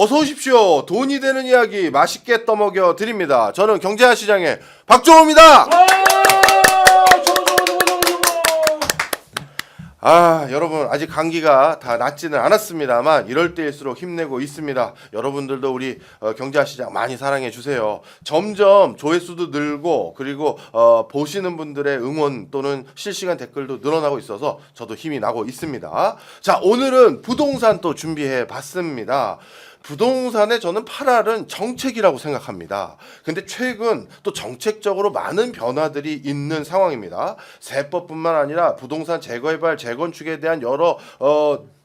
어서 오십시오. 돈이 되는 이야기 맛있게 떠먹여 드립니다. 저는 경제시장의 박종호입니다. 여러분 아직 감기가 다 낫지는 않았습니다만 이럴 때일수록 힘내고 있습니다. 여러분들도 우리 경제시장 많이 사랑해 주세요. 점점 조회수도 늘고 그리고 보시는 분들의 응원 또는 실시간 댓글도 늘어나고 있어서 저도 힘이 나고 있습니다. 자, 오늘은 부동산 또 준비해 봤습니다. 부동산에 저는 8알은 정책이라고 생각합니다. 근데 최근 또 정책적으로 많은 변화들이 있는 상황입니다. 세법뿐만 아니라 부동산 재개발, 재건축에 대한 여러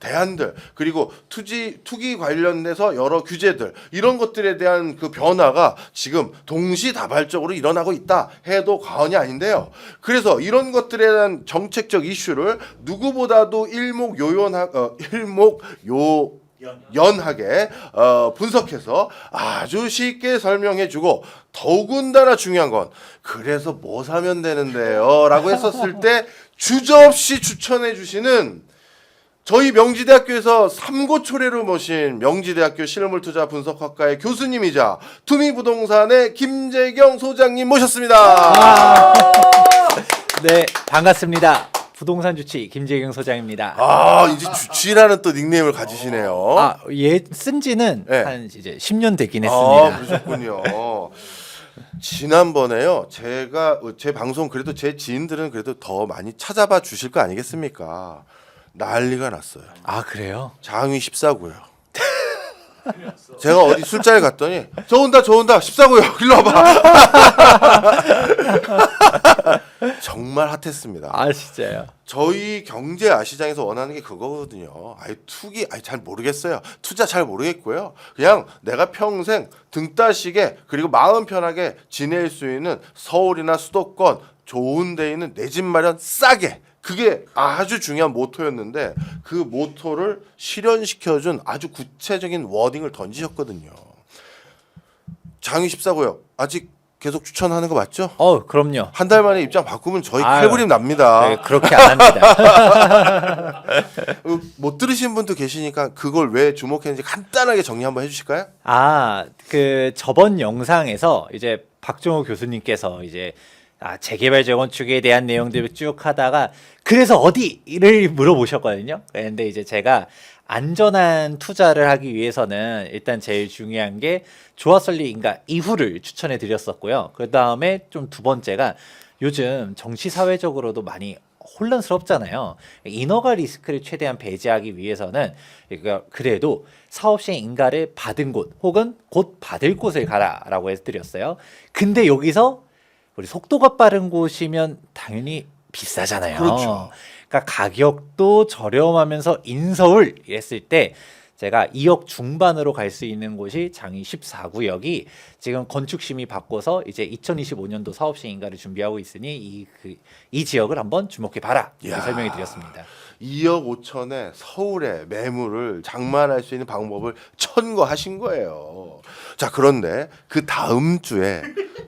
대안들, 그리고 투기 관련돼서 여러 규제들, 이런 것들에 대한 그 변화가 지금 동시다발적으로 일어나고 있다 해도 과언이 아닌데요. 그래서 이런 것들에 대한 정책적 이슈를 누구보다도 연하게 분석해서 아주 쉽게 설명해주고, 더군다나 중요한 건 그래서 뭐 사면 되는데요 라고 했었을 때 주저없이 추천해주시는 저희 명지대학교에서 삼고초래로 모신 명지대학교 실물투자 분석학과의 교수님이자 투미부동산의 김재경 소장님 모셨습니다. 네, 반갑습니다. 부동산 주치 김재경 소장입니다. 이제 주치라는 또 닉네임을 가지시네요. 쓴지는 네. 한 이제 10년 되긴 했습니다. 그러셨군요. 지난번에요, 제가 제 방송 그래도 제 지인들은 그래도 더 많이 찾아봐 주실 거 아니겠습니까? 난리가 났어요. 그래요? 장위 14구요. 제가 어디 술자리 갔더니 저 온다 14구요. 일로 와봐. 정말 핫했습니다. 진짜요? 저희 경제 아시장에서 원하는 게 그거거든요. 투기 잘 모르겠어요. 투자 잘 모르겠고요. 그냥 내가 평생 등 따시게 그리고 마음 편하게 지낼 수 있는 서울이나 수도권 좋은 데 있는 내 집 마련 싸게, 그게 아주 중요한 모토였는데 그 모토를 실현시켜준 아주 구체적인 워딩을 던지셨거든요. 장위 14구요. 아직 계속 추천하는 거 맞죠? 그럼요. 한 달 만에 입장 바꾸면 저희 칼부림 납니다. 네, 그렇게 안 합니다. 못 들으신 분도 계시니까 그걸 왜 주목했는지 간단하게 정리 한번 해주실까요? 저번 영상에서 이제 박종호 교수님께서 이제 재개발 재건축에 대한 내용들을 쭉 하다가 그래서 어디를 물어보셨거든요. 근데 이제 제가 안전한 투자를 하기 위해서는 일단 제일 중요한 게 조합설립 인가 이후를 추천해 드렸었고요. 그 다음에 좀 두 번째가 요즘 정치 사회적으로도 많이 혼란스럽잖아요. 인허가 리스크를 최대한 배제하기 위해서는 그래도 사업 시행 인가를 받은 곳 혹은 곧 받을 곳을 가라라고 해드렸어요. 근데 여기서 우리 속도가 빠른 곳이면 당연히 비싸잖아요. 그렇죠. 그러니까 가격도 저렴하면서 인서울 했을 때 제가 2억 중반으로 갈 수 있는 곳이 장위 14구역이 지금 건축심의 바꿔서 이제 2025년도 사업시행 인가를 준비하고 있으니 이 지역을 한번 주목해 봐라 이렇게 설명해 드렸습니다. 2억 5천에 서울에 매물을 장만할 수 있는 방법을 천거하신 거예요. 자, 그런데 그 다음 주에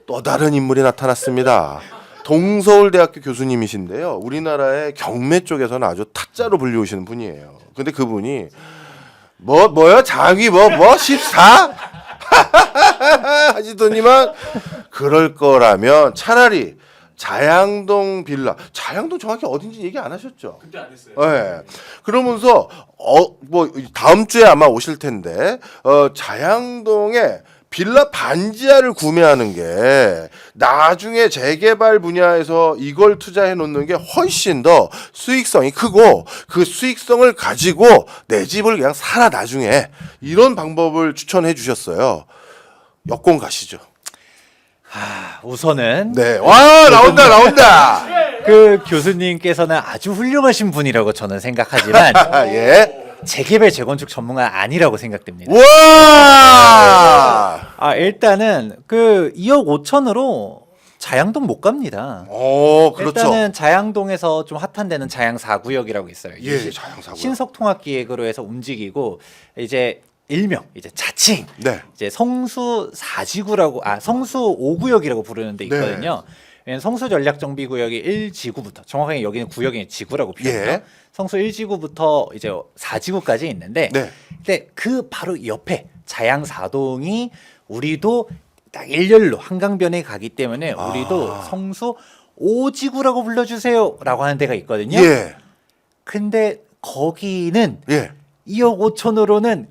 또 다른 인물이 나타났습니다. 동서울대학교 교수님이신데요. 우리나라의 경매 쪽에서는 아주 타짜로 불리우시는 분이에요. 근데 그분이 뭐야? 장위 14? 하시더니만 그럴 거라면 차라리 자양동 빌라, 자양동 정확히 어딘지 얘기 안 하셨죠? 그때 안 했어요. 네. 그러면서 다음 주에 아마 오실 텐데 자양동에 빌라 반지하를 구매하는 게 나중에 재개발 분야에서 이걸 투자해 놓는 게 훨씬 더 수익성이 크고 그 수익성을 가지고 내 집을 그냥 사라 나중에, 이런 방법을 추천해 주셨어요. 여권 가시죠. 우선은 네. 와, 나온다. 그 교수님께서는 아주 훌륭하신 분이라고 저는 생각하지만 예. 재개발 재건축 전문가 아니라고 생각됩니다. 와! 일단은 그 2억 5천으로 자양동 못 갑니다. 그렇죠. 일단은 자양동에서 좀 핫한 데는 자양 4구역이라고 있어요. 예, 자양 4구역. 신석통합기획으로 해서 움직이고 이제 일명 이제 자칭 네. 이제 성수 4지구라고 성수 5구역이라고 부르는 데 있거든요. 왜냐면 성수 전략정비구역이 1지구부터, 정확하게 여기는 구역이 지구라고 표현해요. 예. 성수 1지구부터 이제 4지구까지 있는데 네. 근데 그 바로 옆에 자양사동이 우리도 딱 일렬로 한강변에 가기 때문에 우리도 성수 오지구라고 불러주세요라고 하는 데가 있거든요. 예. 근데 거기는 예. 2억 5천으로는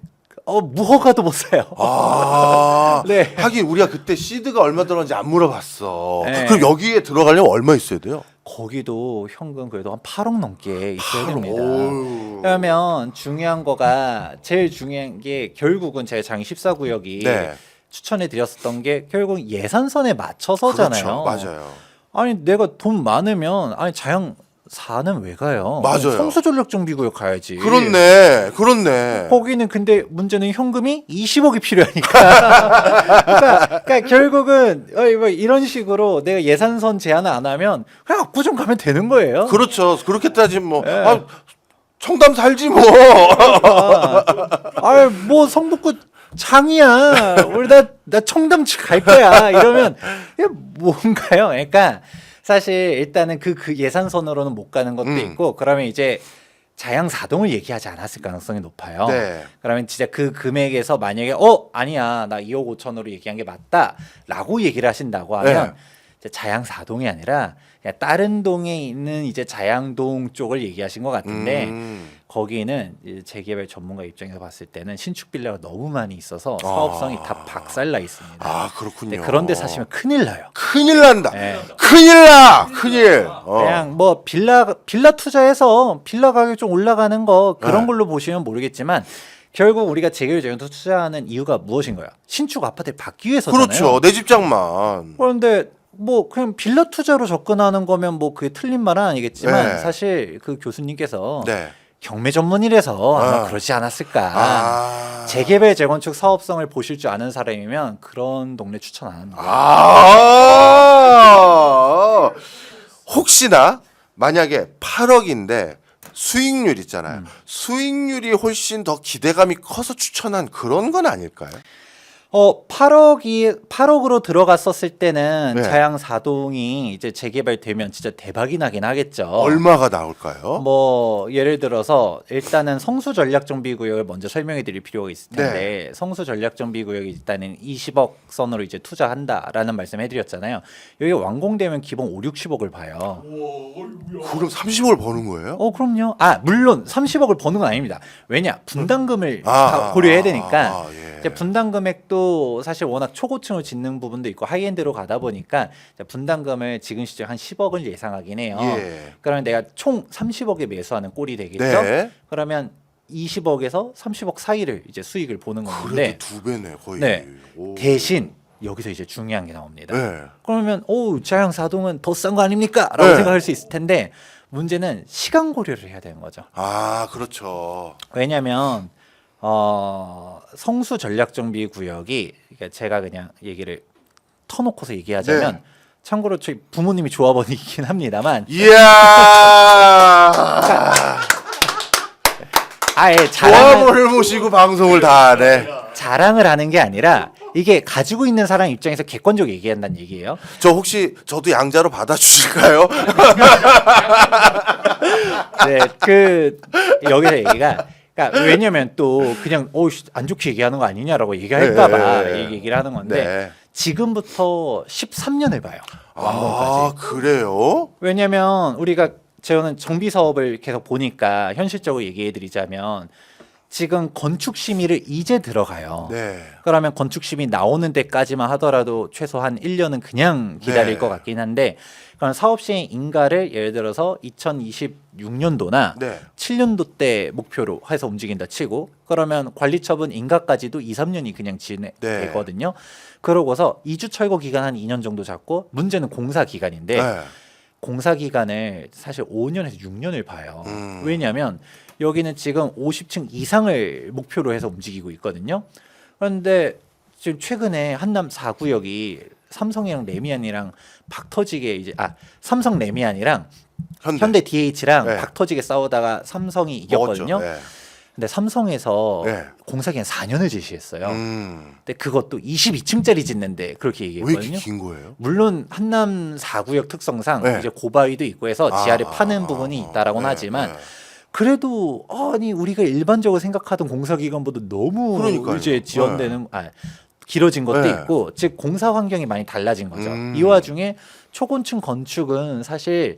무허가도 못 사요. 아, 네. 하긴 우리가 그때 시드가 얼마 들었는지 안 물어봤어. 네. 그럼 여기에 들어가려면 얼마 있어야 돼요? 거기도 현금 그래도 한 8억 넘게 있어야 됩니다. 어휴. 그러면 중요한 거가 제일 중요한 게 결국은 제가 장 14구역이 네. 추천해 드렸었던 게 결국 예산선에 맞춰서잖아요. 그렇죠. 맞아요. 아니 내가 돈 많으면 아니 자양 4는 왜 가요? 맞아요. 성수전력정비구역 가야지. 그렇네. 거기는 근데 문제는 현금이 20억이 필요하니까. 그러니까 결국은 뭐 이런 식으로 내가 예산선 제한을 안 하면 그냥 압구정 가면 되는 거예요. 그렇죠. 그렇게 따지면 뭐 네. 청담 살지 뭐. 뭐 성북구 장이야. 우리 나 청담 갈 거야. 이러면 이게 뭔가요? 그러니까 사실 일단은 그 예산선으로는 못 가는 것도 있고 그러면 이제 자양사동을 얘기하지 않았을 가능성이 높아요. 네. 그러면 진짜 그 금액에서 만약에 아니야 나 2억 5천으로 얘기한 게 맞다라고 얘기를 하신다고 하면 이제 자양사동이 아니라 그냥 다른 동에 있는 이제 자양동 쪽을 얘기하신 것 같은데 거기는 이제 재개발 전문가 입장에서 봤을 때는 신축 빌라가 너무 많이 있어서 사업성이 다 박살나 있습니다. 아, 그렇군요. 그런데 사시면 큰일 나요. 큰일 난다. 네. 큰일 나. 큰일. 그냥 뭐 빌라 투자해서 빌라 가격 좀 올라가는 거 그런 네. 걸로 보시면 모르겠지만 결국 우리가 재개발 재건축 투자하는 이유가 무엇인가요? 신축 아파트를 받기 위해서잖아요. 그렇죠. 내 집장만. 그런데 뭐 그냥 빌라 투자로 접근하는 거면 뭐 그게 틀린 말은 아니겠지만 네. 사실 그 교수님께서 네. 경매 전문이라서 아마 그러지 않았을까. 재개발 재건축 사업성을 보실 줄 아는 사람이면 그런 동네 추천 안 합니다. 혹시나 만약에 8억인데 수익률 있잖아요. 수익률이 훨씬 더 기대감이 커서 추천한 그런 건 아닐까요? 8억으로 들어갔었을 때는 네. 자양사동이 이제 재개발되면 진짜 대박이 나긴 하겠죠. 얼마가 나올까요? 뭐 예를 들어서 일단은 성수전략정비구역을 먼저 설명해 드릴 필요가 있을 텐데 성수전략정비구역이 일단은 20억 선으로 이제 투자한다라는 말씀해 드렸잖아요. 여기 완공되면 기본 5, 60억을 봐요. 그럼 30억을 버는 거예요? 그럼요. 물론 30억을 버는 건 아닙니다. 왜냐? 분담금을 아, 고려해야 되니까 예. 이제 분담 금액도 사실 워낙 초고층을 짓는 부분도 있고 하이엔드로 가다 보니까 분담금을 지금 시점 한 10억을 예상하긴 해요. 예. 그러면 내가 총 30억에 매수하는 꼴이 되겠죠. 네. 그러면 20억에서 30억 사이를 이제 수익을 보는 건데 그래도 2배네 거의. 네. 오. 대신 여기서 이제 중요한 게 나옵니다. 네. 그러면 자양사동은 더 싼 거 아닙니까? 라고 네. 생각할 수 있을 텐데 문제는 시간 고려를 해야 되는 거죠. 아, 그렇죠. 왜냐하면 성수 전략정비 구역이 그러니까 제가 그냥 얘기를 터놓고서 얘기하자면 네. 참고로 저희 부모님이 조합원이긴 합니다만 이야. 아예 조합원을 모시고 방송을 다 하네. 자랑을 하는 게 아니라 이게 가지고 있는 사람 입장에서 객관적으로 얘기한다는 얘기예요. 저 혹시 저도 양자로 받아주실까요? 네, 여기서 얘기가 그러니까 왜냐면 또 그냥 안 좋게 얘기하는 거 아니냐라고 얘기할까봐 네. 이 얘기를 하는 건데 네. 지금부터 13년을 봐요. 완공까지. 아, 그래요? 왜냐면 저는 정비 사업을 계속 보니까 현실적으로 얘기해 드리자면 지금 건축 심의를 이제 들어가요. 네. 그러면 건축 심의 나오는 데까지만 하더라도 최소한 1년은 그냥 기다릴 네. 것 같긴 한데 그럼 사업 시행 인가를 예를 들어서 2026년도나 네. 7년도 때 목표로 해서 움직인다 치고 그러면 관리 처분 인가까지도 2, 3년이 그냥 진행되거든요. 그러고서 이주 철거 기간 한 2년 정도 잡고 문제는 공사 기간인데 네. 공사 기간을 사실 5년에서 6년을 봐요. 왜냐하면 여기는 지금 50층 이상을 목표로 해서 움직이고 있거든요. 그런데 지금 최근에 한남 4구역이 삼성이랑 레미안이랑 박터지게 삼성 레미안이랑 현대 DH랑 네. 박터지게 싸우다가 삼성이 이겼거든요. 먹었죠. 네. 근데 삼성에서 네. 공사 기간 4년을 제시했어요. 음. 근데 그것도 22층짜리 짓는데 그렇게 왜 얘기했거든요. 이렇게 긴 거예요? 물론 한남 4구역 특성상 네. 이제 고바위도 있고 해서 지하를 아, 파는 부분이 있다라고는 네, 하지만 네. 그래도 아니 우리가 일반적으로 생각하던 공사기간보다 너무 그러니까요. 이제 지연되는 길어진 것도 네. 있고 즉 공사 환경이 많이 달라진 거죠. 음. 이 와중에 초곤층 건축은 사실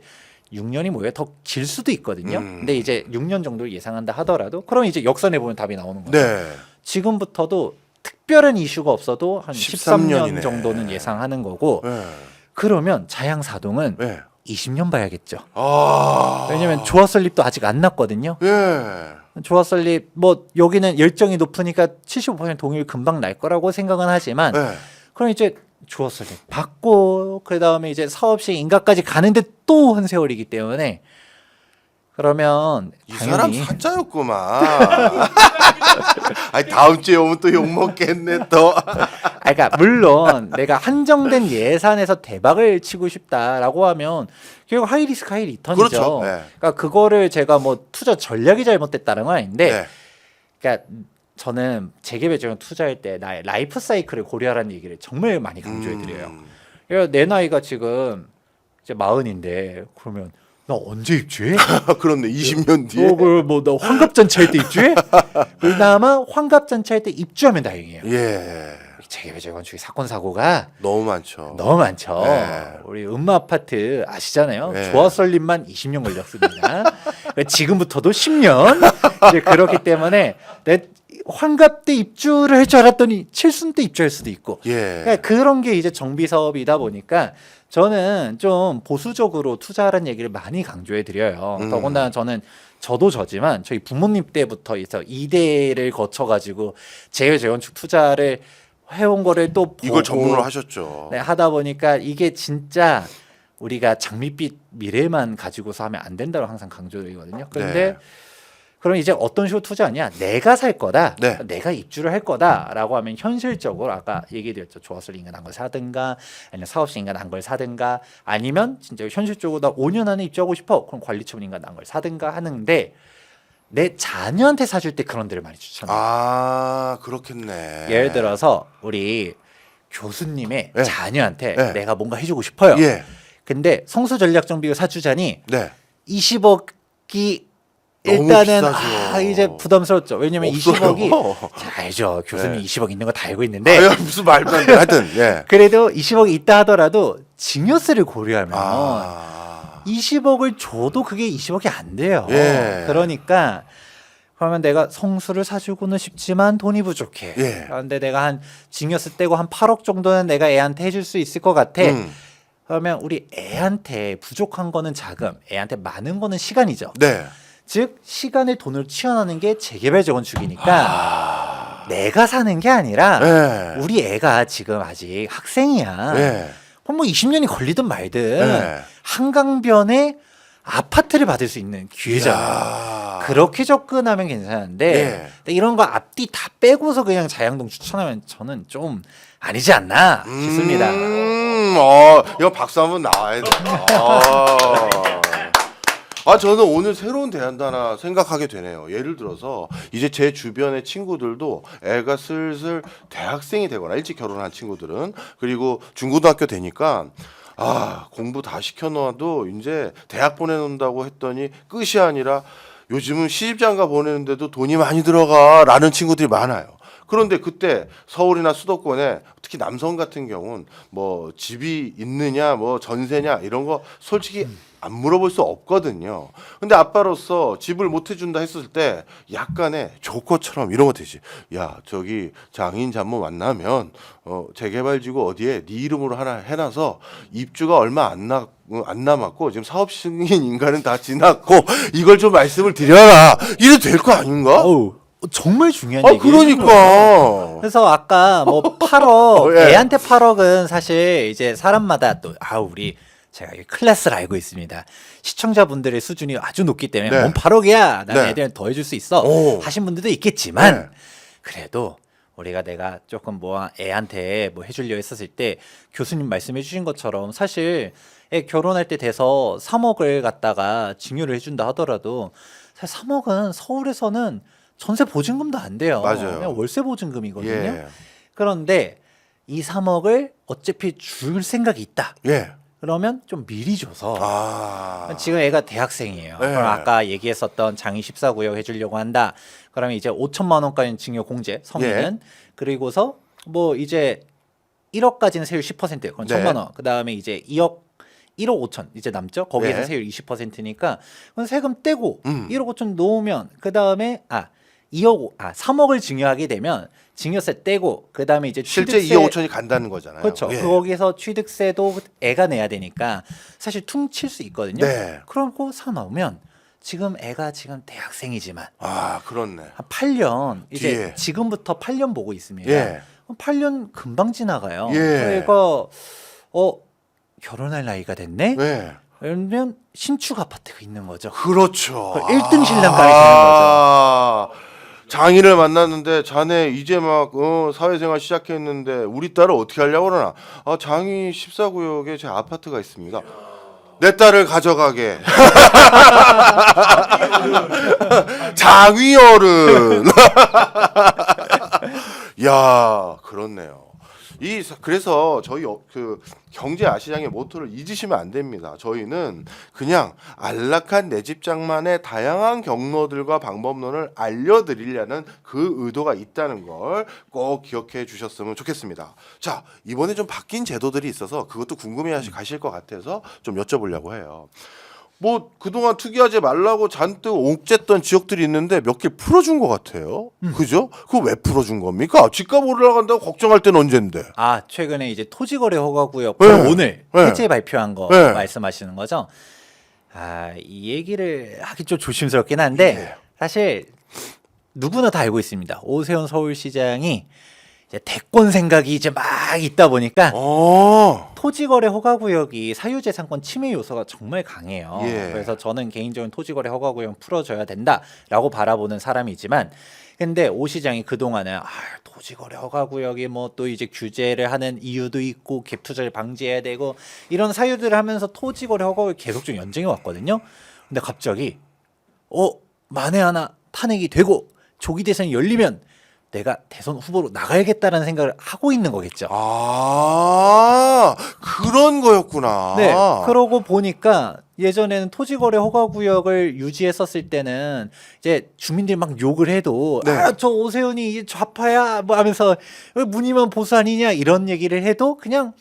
6년이 뭐예요? 더 길 수도 있거든요. 근데 이제 6년 정도를 예상한다 하더라도 그럼 이제 역산해 보면 답이 나오는 거죠. 네. 지금부터도 특별한 이슈가 없어도 한 13년 13년이네. 정도는 예상하는 거고 네. 그러면 자양사동은 네. 20년 봐야겠죠. 아. 왜냐면 조합설립도 아직 안 났거든요. 예. 조합설립 뭐 여기는 열정이 높으니까 75% 동의율 금방 날 거라고 생각은 하지만 네. 그럼 이제 조합설립 받고 그다음에 이제 사업시 인가까지 가는데 또 한 세월이기 때문에 그러면 이 사람 당연히 사자였구만. 아니 다음 주에 오면 또 욕 먹겠네 또. 그러니까 물론 내가 한정된 예산에서 대박을 치고 싶다라고 하면 결국 하이 리스크 하이 리턴이죠. 그렇죠. 네. 그러니까 그거를 제가 뭐 투자 전략이 잘못됐다는 건 아닌데, 네. 그러니까 저는 재개발 지원 투자할 때 나의 라이프 사이클을 고려하라는 얘기를 정말 많이 강조해 드려요. 그러니까 내 나이가 지금 이제 40인데 그러면 나 언제 입주해? 그런데 20년 뒤에. 뭐나 환갑잔치 할 때 입주해? 그나마 환갑잔치 할 때 입주하면 다행이에요. 예. 재개발 재건축의 사건 사고가 너무 많죠. 너무 많죠. 네. 우리 음마 아파트 아시잖아요. 네. 조합 설립만 20년 걸렸습니다. 그러니까 지금부터도 10년. 이제 그렇기 때문에 내 환갑 때 입주를 할 줄 알았더니 칠순 때 입주할 수도 있고. 예. 그러니까 그런 게 이제 정비 사업이다 보니까 저는 좀 보수적으로 투자하라는 얘기를 많이 강조해 드려요. 더군다나 저도 저지만 저희 부모님 때부터 있어 2대를 거쳐 가지고 재건축 투자를 해온 거를 또 보고 이걸 전문으로 하셨죠. 네, 하다 보니까 이게 진짜 우리가 장밋빛 미래만 가지고서 하면 안 된다고 항상 강조드리거든요. 그런데 네. 그럼 이제 어떤 식으로 투자하냐? 내가 살 거다. 네. 내가 입주를 할 거다라고 하면 현실적으로 아까 얘기드렸죠. 조합설 인가 난 걸 사든가 아니면 사업시 인가 난 걸 사든가 아니면 진짜 현실적으로 나 5년 안에 입주하고 싶어. 그럼 관리처분 인가 난 걸 사든가 하는데 내 자녀한테 사줄 때 그런 데를 많이 추천해요. 아 그렇겠네. 예를 들어서 우리 교수님의 네. 자녀한테 네. 내가 뭔가 해주고 싶어요. 예. 근데 성수전략정비를 사주자니 네. 20억이 너무 일단은 비싸죠. 이제 부담스럽죠. 왜냐면 없어요. 20억이 잘 알죠. 교수님 네. 20억 있는 거 다 알고 있는데 아유, 무슨 말도 안 돼. 하여튼 예. 그래도 20억이 있다 하더라도 증여세를 고려하면 아. 20억을 줘도 그게 20억이 안 돼요. 예. 그러니까 그러면 내가 성수를 사주고는 싶지만 돈이 부족해. 예. 그런데 내가 한 증여세 떼고 한 8억 정도는 내가 애한테 해줄 수 있을 것 같아. 그러면 우리 애한테 부족한 거는 자금, 애한테 많은 거는 시간이죠. 네. 즉 시간을 돈으로 치환하는 게 재개발 재건축이니까 내가 사는 게 아니라 네. 우리 애가 지금 아직 학생이야. 네. 그럼 뭐 20년이 걸리든 말든 네. 한강변에 아파트를 받을 수 있는 기회잖아요. 야. 그렇게 접근하면 괜찮은데 네. 근데 이런 거 앞뒤 다 빼고서 그냥 자양동 추천하면 저는 좀 아니지 않나 싶습니다. 이거 박수 한번 나와야 돼. 저는 오늘 새로운 대안도 하나 생각하게 되네요. 예를 들어서 이제 제 주변의 친구들도 애가 슬슬 대학생이 되거나 일찍 결혼한 친구들은 그리고 중고등학교 되니까 공부 다 시켜놓아도 이제 대학 보내놓는다고 했더니 끝이 아니라 요즘은 시집장가 보내는데도 돈이 많이 들어가라는 친구들이 많아요. 그런데 그때 서울이나 수도권에 특히 남성 같은 경우는 뭐 집이 있느냐 뭐 전세냐 이런 거 솔직히 안 물어볼 수 없거든요. 근데 아빠로서 집을 못 해준다 했을 때 약간의 조커처럼 이런 거 되지. 야 저기 장인 장모 만나면 재개발지구 어디에 네 이름으로 하나 해놔서 입주가 얼마 안 남았고 지금 사업 승인 인가는 다 지났고 이걸 좀 말씀을 드려라. 이래도 될 거 아닌가? 어우, 정말 중요한 얘기예요. 그러니까. 그래서 아까 뭐 8억 예. 애한테 8억은 사실 이제 사람마다 또 우리 제가 이 클래스를 알고 있습니다. 시청자분들의 수준이 아주 높기 때문에 네. 뭔 8억이야. 나는 네. 애들은 더 해줄 수 있어. 오. 하신 분들도 있겠지만 네. 그래도 내가 조금 뭐 애한테 뭐 해주려 했었을 때 교수님 말씀해 주신 것처럼 사실 애 결혼할 때 돼서 3억을 갖다가 증여를 해준다 하더라도 사실 3억은 서울에서는 전세 보증금도 안 돼요. 맞아요. 그냥 월세 보증금이거든요. 예. 그런데 이 3억을 어차피 줄 생각이 있다. 예. 그러면 좀 미리 줘서 아. 지금 애가 대학생이에요. 네. 그럼 아까 얘기했었던 장이 14구역 해주려고 한다. 그러면 이제 5천만 원까지 징역 공제 성인은 그리고서 뭐 이제 1억까지는 세율 10%, 그럼 네. 1천만 원. 그 다음에 이제 1억 5천 이제 남죠. 거기에서 네. 세율 20%니까 그럼 세금 떼고 1억 5천 놓으면 그 다음에 3억을 증여하게 되면 증여세 떼고 그 다음에 이제 실제 취득세 2억 5천이 간다는 거잖아요. 그렇죠. 예. 거기서 취득세도 애가 내야 되니까 사실 퉁칠 수 있거든요. 네. 그러고 사놓으면 지금 애가 지금 대학생이지만 아, 그렇네. 한 8년 이제 뒤에. 지금부터 8년 보고 있습니다. 예. 그럼 8년 금방 지나가요. 예. 그러니까 결혼할 나이가 됐네. 네. 그러면 신축 아파트가 있는 거죠. 그렇죠. 1등 신랑감이 되는 거죠. 장인을 만났는데 자네 이제 막 사회생활 시작했는데 우리 딸을 어떻게 하려고 그러나? 장이 14구역에 제 아파트가 있습니다. 내 딸을 가져가게. 장위어른. 야, 그렇네요. 그래서 저희 그 경제 아시장의 모토를 잊으시면 안 됩니다. 저희는 그냥 안락한 내 집장만의 다양한 경로들과 방법론을 알려드리려는 그 의도가 있다는 걸 꼭 기억해 주셨으면 좋겠습니다. 자, 이번에 좀 바뀐 제도들이 있어서 그것도 궁금해 가실 것 같아서 좀 여쭤보려고 해요. 뭐 그동안 투기하지 말라고 잔뜩 옥죄던 지역들이 있는데 몇 개 풀어준 것 같아요. 그죠? 그거 왜 풀어준 겁니까? 집값 올라간다고 걱정할 때는 언젠데. 최근에 이제 토지거래 허가구역 네. 오늘 네. 해제 발표한 거 네. 말씀하시는 거죠? 이 얘기를 하기 좀 조심스럽긴 한데 네. 사실 누구나 다 알고 있습니다. 오세훈 서울시장이 이제 대권 생각이 이제 막 있다 보니까 토지거래 허가구역이 사유재산권 침해 요소가 정말 강해요. 예. 그래서 저는 개인적인 토지거래 허가구역 풀어줘야 된다라고 바라보는 사람이지만, 근데 오 시장이 그동안은 토지거래 허가구역이 뭐 또 이제 규제를 하는 이유도 있고 갭 투자를 방지해야 되고 이런 사유들을 하면서 토지거래 허가구역 계속 좀 연정해 왔거든요. 근데 갑자기 만에 하나 탄핵이 되고 조기 대선이 열리면 내가 대선 후보로 나가야겠다라는 생각을 하고 있는 거겠죠. 그런 거였구나. 네. 그러고 보니까 예전에는 토지거래 허가구역을 유지했었을 때는 이제 주민들이 막 욕을 해도 네. 저 오세훈이 좌파야 뭐 하면서 왜 무늬만 보수 아니냐 이런 얘기를 해도 그냥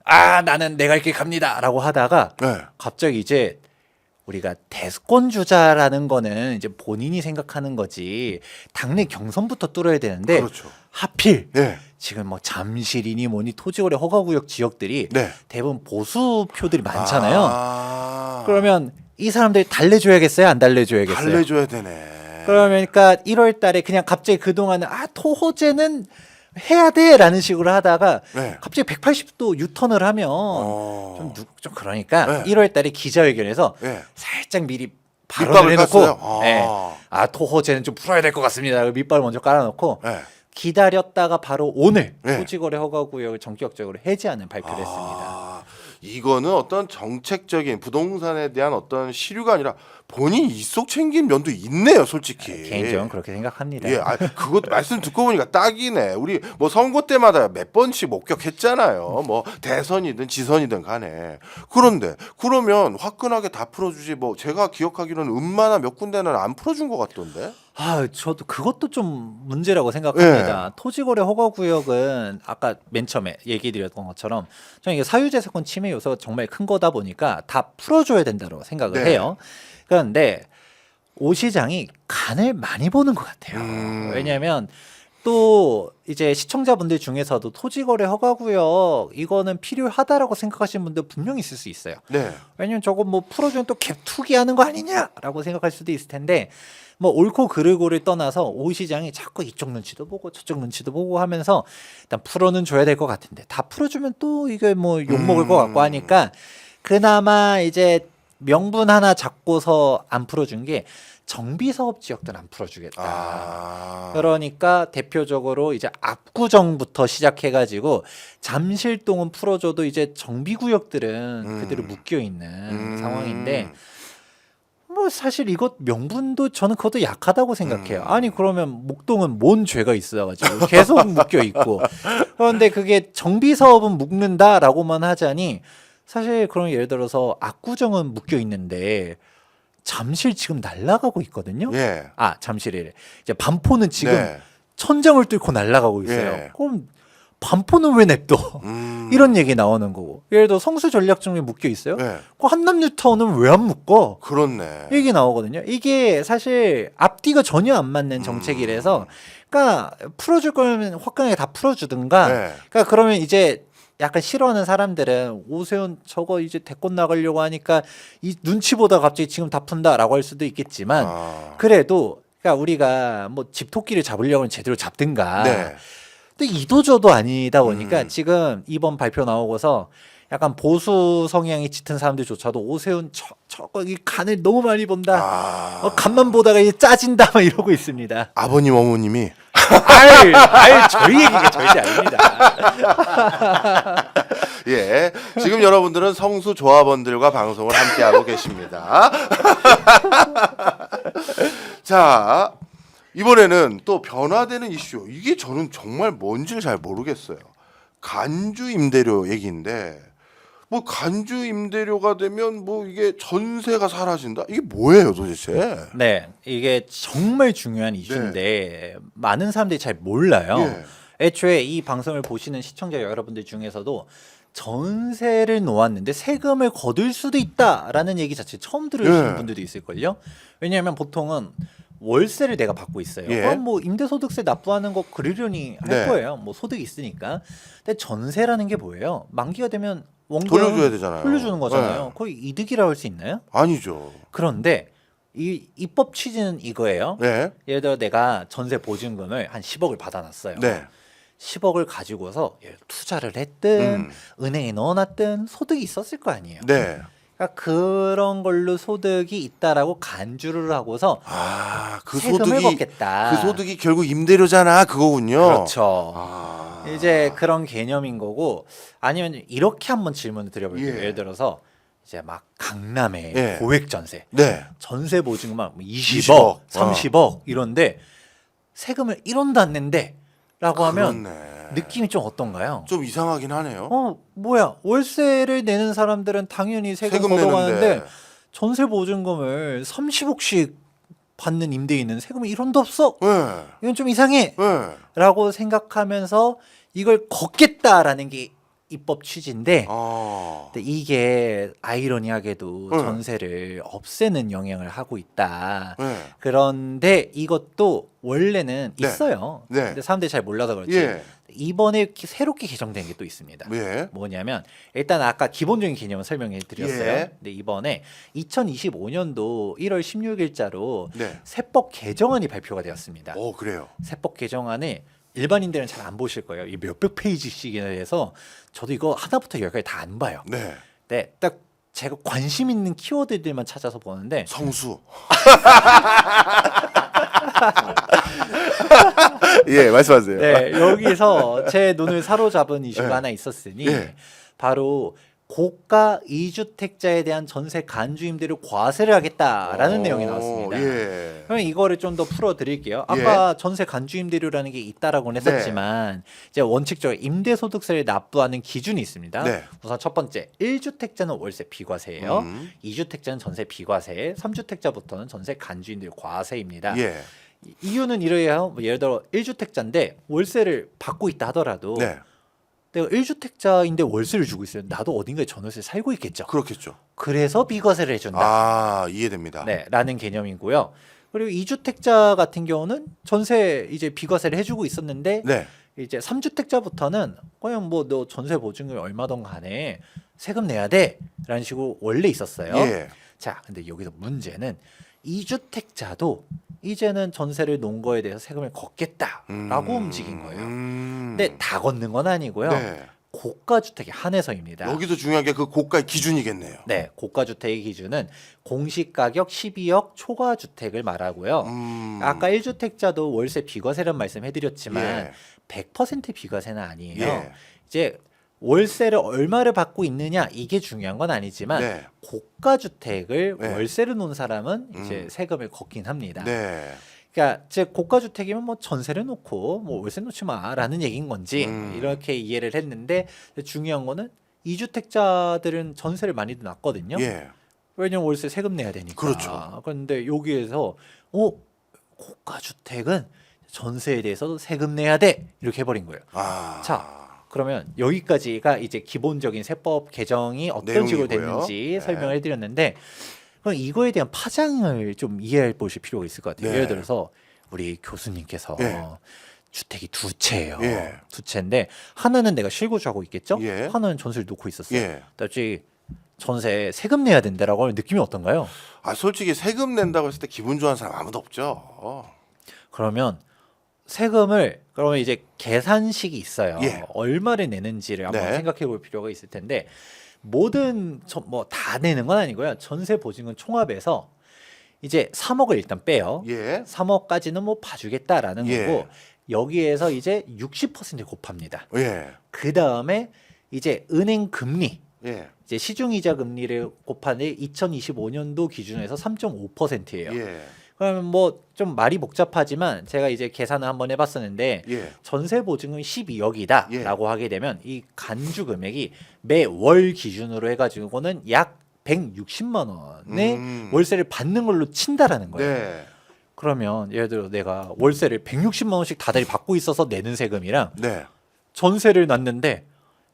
나는 내가 이렇게 갑니다라고 하다가 네. 갑자기 이제 우리가 대권 주자라는 거는 이제 본인이 생각하는 거지 당내 경선부터 뚫어야 되는데 그렇죠. 하필 네. 지금 뭐 잠실이니 뭐니 토지거래 허가구역 지역들이 네. 대부분 보수 표들이 많잖아요. 그러면 이 사람들이 달래줘야겠어요? 안 달래줘야겠어요? 달래줘야 되네. 그러니까 1월 달에 그냥 갑자기 그동안은 토호제는 해야 돼라는 식으로 하다가 네. 갑자기 180도 유턴을 하면 좀 그러니까 네. 1월 달에 기자회견에서 네. 살짝 미리 밑밥을 발언을 해놓고 깠어요? 네. 토호제는 좀 풀어야 될 것 같습니다. 밑밥을 먼저 깔아놓고 네. 기다렸다가 바로 오늘 네. 토지거래 허가구역을 전격적으로 해제하는 발표를 했습니다. 이거는 어떤 정책적인 부동산에 대한 어떤 시류가 아니라 본인 입속 챙긴 면도 있네요, 솔직히. 개인적으로 그렇게 생각합니다. 예, 그것 말씀 듣고 보니까 딱이네. 우리 뭐 선거 때마다 몇 번씩 목격했잖아요. 뭐 대선이든 지선이든 간에. 그런데 그러면 화끈하게 다 풀어주지. 뭐 제가 기억하기로는 음마나 몇 군데는 안 풀어준 것 같던데. 저도 그것도 좀 문제라고 생각합니다. 네. 토지거래 허가구역은 아까 맨 처음에 얘기드렸던 것처럼 저는 이게 사유재산권 침해 요소가 정말 큰 거다 보니까 다 풀어줘야 된다고 생각을 네. 해요. 그런데 오 시장이 간을 많이 보는 것 같아요. 왜냐하면 또 이제 시청자분들 중에서도 토지거래 허가구역 이거는 필요하다라고 생각하시는 분들 분명히 있을 수 있어요. 네. 왜냐면 저거 뭐 풀어주면 또 갭 투기하는 거 아니냐라고 생각할 수도 있을 텐데 뭐 옳고 그르고를 떠나서 오 시장이 자꾸 이쪽 눈치도 보고 저쪽 눈치도 보고 하면서 일단 풀어는 줘야 될 것 같은데 다 풀어주면 또 이게 뭐 욕먹을 것 같고 하니까 그나마 이제 명분 하나 잡고서 안 풀어준 게 정비사업 지역들은 안 풀어주겠다. 그러니까 대표적으로 이제 압구정부터 시작해가지고 잠실동은 풀어줘도 이제 정비구역들은 그대로 묶여 있는 상황인데 뭐 사실 이것 명분도 저는 그것도 약하다고 생각해요. 아니 그러면 목동은 뭔 죄가 있어가지고 계속 묶여 있고 그런데 그게 정비사업은 묶는다라고만 하자니 사실 그런 예를 들어서 압구정은 묶여 있는데 잠실 지금 날아가고 있거든요. 예. 아, 잠실이래. 이제 반포는 지금 네. 천장을 뚫고 날아가고 있어요. 예. 그럼 반포는 왜 냅둬? 이런 얘기 나오는 거고. 예를 들어 성수 전략정에 묶여 있어요. 예. 그 한남 뉴타운은 왜 안 묶어? 그렇네. 얘기 나오거든요. 이게 사실 앞뒤가 전혀 안 맞는 정책이라서, 그러니까 풀어줄 거면 화끈하게 다 풀어주든가. 네. 그러니까 그러면 이제 약간 싫어하는 사람들은 오세훈 저거 이제 대권 나가려고 하니까 이 눈치 보다 갑자기 지금 다 푼다라고 할 수도 있겠지만, 아. 그래도 그러니까 우리가 뭐 집토끼를 잡으려면 제대로 잡든가. 네. 근데 이도저도 아니다 보니까 지금 이번 발표 나오고서 약간 보수 성향이 짙은 사람들조차도 오세훈 저거 이 간을 너무 많이 본다. 아. 간만 보다가 이제 짜진다 막 이러고 있습니다. 아버님 어머님이 아유 저희 얘기가 절대 아닙니다. 예. 지금 여러분들은 성수 조합원들과 방송을 함께 하고 계십니다. 자, 이번에는 또 변화되는 이슈. 이게 저는 정말 뭔지를 잘 모르겠어요. 간주 임대료 얘기인데 뭐 간주 임대료가 되면 뭐 이게 전세가 사라진다? 이게 뭐예요, 도대체? 네, 이게 정말 중요한 이슈인데 많은 사람들이 잘 몰라요. 예. 애초에 이 방송을 보시는 시청자 여러분들 중에서도 전세를 놓았는데 세금을 거둘 수도 있다라는 얘기 자체 처음 들으시는 예. 분들도 있을걸요. 왜냐하면 보통은 월세를 내가 받고 있어요. 예. 그럼 뭐 임대소득세 납부하는 거 그러려니 할 네. 거예요. 뭐 소득이 있으니까. 근데 전세라는 게 뭐예요? 만기가 되면 원금 돌려줘야 되잖아요. 돌려주는 거잖아요. 네. 거의 이득이라고 할 수 있나요? 아니죠. 그런데 이 입법 취지는 이거예요. 네. 예를 들어 내가 전세 보증금을 한 10억을 받아놨어요. 네. 10억을 가지고서 투자를 했든 은행에 넣어놨든 소득이 있었을 거 아니에요. 네. 그러니까 그런 걸로 소득이 있다라고 간주를 하고서 아, 그 세금을 소득이 걷겠다. 그 소득이 결국 임대료잖아. 그거군요. 그렇죠. 아. 이제 그런 개념인 거고 아니면 이렇게 한번 질문을 드려볼게요. 예. 예를 들어서 이제 막 강남에 예. 고액 전세, 네. 전세 보증금만 20억, 20억, 30억 이런데 세금을 1원도 안 낸대라고 하면 그렇네. 느낌이 좀 어떤가요? 좀 이상하긴 하네요. 뭐야 월세를 내는 사람들은 당연히 세금 걷어가는데 내는데. 전세 보증금을 30억씩 받는 임대인은 세금이 1원도 없어. 네. 이건 좀 이상해. 네. 라고 생각하면서 이걸 걷겠다라는 게 입법 취지인데 아. 근데 이게 아이러니하게도 네. 전세를 없애는 영향을 하고 있다. 네. 그런데 이것도 원래는 네. 있어요. 네. 근데 사람들이 잘 몰라서 그렇지. 예. 이번에 새롭게 개정된 게 또 있습니다. 예. 뭐냐면 일단 아까 기본적인 개념을 설명해 드렸어요. 예. 근데 이번에 2025년도 1월 16일자로 네. 세법 개정안이 발표가 되었습니다. 오, 그래요. 세법 개정안에 일반인들은 잘 안 보실 거예요. 이 몇백 페이지씩이나 해서 저도 이거 하나부터 열까지 다 안 봐요. 네. 네, 딱 제가 관심 있는 키워드들만 찾아서 보는데 성수. 예, 말씀하세요. 네, 여기서 제 눈을 사로잡은 이슈가 네. 하나 있었으니 예. 바로 고가 이주택자에 대한 전세 간주 임대료 과세를 하겠다라는 내용이 나왔습니다. 예. 그럼 이거를 좀 더 풀어 드릴게요. 아까 전세 간주 임대료라는 게 있다라고는 했었지만 이제 원칙적으로 임대소득세를 납부하는 기준이 있습니다. 네. 우선 첫 번째 1주택자는 월세 비과세예요. 음. 2주택자는 전세 비과세, 3주택자부터는 전세 간주 임대료 과세입니다. 예. 이유는 이래요. 뭐 예를 들어 1주택자인데 월세를 받고 있다 하더라도 네. 내가 1주택자인데 월세를 주고 있어요. 나도 어딘가에 전월세 살고 있겠죠. 그렇겠죠. 그래서 비과세를 해준다. 아, 이해됩니다. 네, 라는 개념이고요. 그리고 2주택자 같은 경우는 전세 이제 비과세를 해주고 있었는데 네. 이제 3주택자부터는 그냥 뭐 너 전세 보증금 얼마든 간에 세금 내야 돼라는 식으로 원래 있었어요. 예. 자, 근데 여기서 문제는 2주택자도 이제는 전세를 놓은 거에 대해서 세금을 걷겠다라고 움직인 거예요. 근데 다 걷는 건 아니고요. 네. 고가 주택에 한해서입니다. 여기서 중요한 게 그 고가의 기준이겠네요. 네, 고가 주택의 기준은 공시 가격 12억 초과 주택을 말하고요. 아까 1주택자도 월세 비과세란 말씀해드렸지만 예. 100% 비과세는 아니에요. 예. 이제 월세를 얼마를 받고 있느냐 이게 중요한 건 아니지만 네. 고가 주택을 네. 월세를 놓은 사람은 이제 세금을 걷긴 합니다. 네. 그러니까 즉 고가 주택이면 뭐 전세를 놓고 뭐 월세 놓지 마라는 얘기인 건지 음. 이렇게 이해를 했는데 중요한 거는 2주택자들은 전세를 많이도 놨거든요. 예. 왜냐면 월세 세금 내야 되니까. 그렇죠. 그런데 여기에서 고가 주택은 전세에 대해서도 세금 내야 돼 이렇게 해버린 거예요. 자, 그러면 여기까지가 이제 기본적인 세법 개정이 어떤 식으로 내용이고요. 됐는지 네. 설명을 해드렸는데, 그럼 이거에 대한 파장을 좀 이해해 보실 필요가 있을 것 같아요. 네. 예를 들어서 우리 교수님께서 예. 주택이 두 채예요. 예. 두 채인데 하나는 내가 실거주하고 있겠죠. 예. 하나는 전세를 놓고 있었어요. 예. 갑자기 전세 세금 내야 된다라고 하면 느낌이 어떤가요? 솔직히 세금 낸다고 했을 때 기분 좋아하는 사람 아무도 없죠. 그러면 세금을 그러면 이제 계산식이 있어요. 예. 얼마를 내는지를 한번 네. 생각해 볼 필요가 있을 텐데, 모든 뭐 다 내는 건 아니고요. 전세 보증금 총합해서 이제 3억을 일단 빼요. 예. 3억까지는 뭐 봐주겠다라는 예. 거고, 여기에서 이제 60% 곱합니다. 예. 그 다음에 이제 은행 금리, 예. 이제 시중이자 금리를 곱하니 2025년도 기준에서 3.5%예요. 예. 그러면 뭐 좀 말이 복잡하지만 제가 이제 계산을 한번 해봤었는데, 예. 전세 보증금이 12억이다라고 예. 하게 되면 이 간주 금액이 매월 기준으로 해가지고는 약 160만 원의 월세를 받는 걸로 친다라는 거예요. 네. 그러면 예를 들어 내가 월세를 160만 원씩 다달이 받고 있어서 내는 세금이랑 네. 전세를 놨는데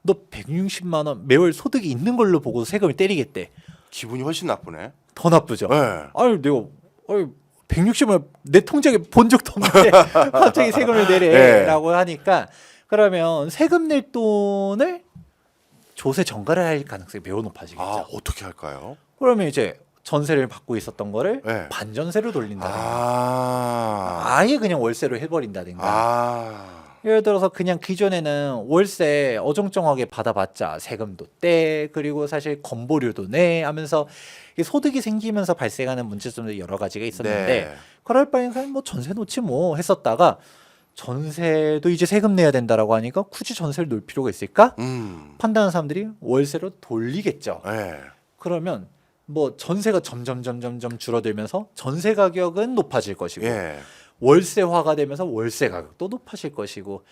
너 160만 원 매월 소득이 있는 걸로 보고 세금을 때리겠대. 기분이 훨씬 나쁘네. 더 나쁘죠. 네. 아유 내가 160을 내 통장에 본 적도 없는데 갑자기 세금을 내래라고 하니까, 그러면 세금 낼 돈을 조세 전가를 할 가능성이 매우 높아지겠죠. 어떻게 할까요? 그러면 이제 전세를 받고 있었던 거를 네. 반전세로 돌린다든가, 아. 아예 그냥 월세로 해버린다든가. 예를 들어서 그냥 기존에는 월세 어정쩡하게 받아봤자 세금도 떼, 그리고 사실 건보료도 내 하면서 이 소득이 생기면서 발생하는 문제점도 여러 가지가 있었는데, 네. 그럴 바엔 그냥 뭐 전세 놓지 뭐 했었다가 전세도 이제 세금 내야 된다라고 하니까 굳이 전세를 놓을 필요가 있을까? 판단하는 사람들이 월세로 돌리겠죠. 네. 그러면 뭐 전세가 점점 줄어들면서 전세 가격은 높아질 것이고, 예. 월세화가 되면서 월세 가격도 높아질 것이고,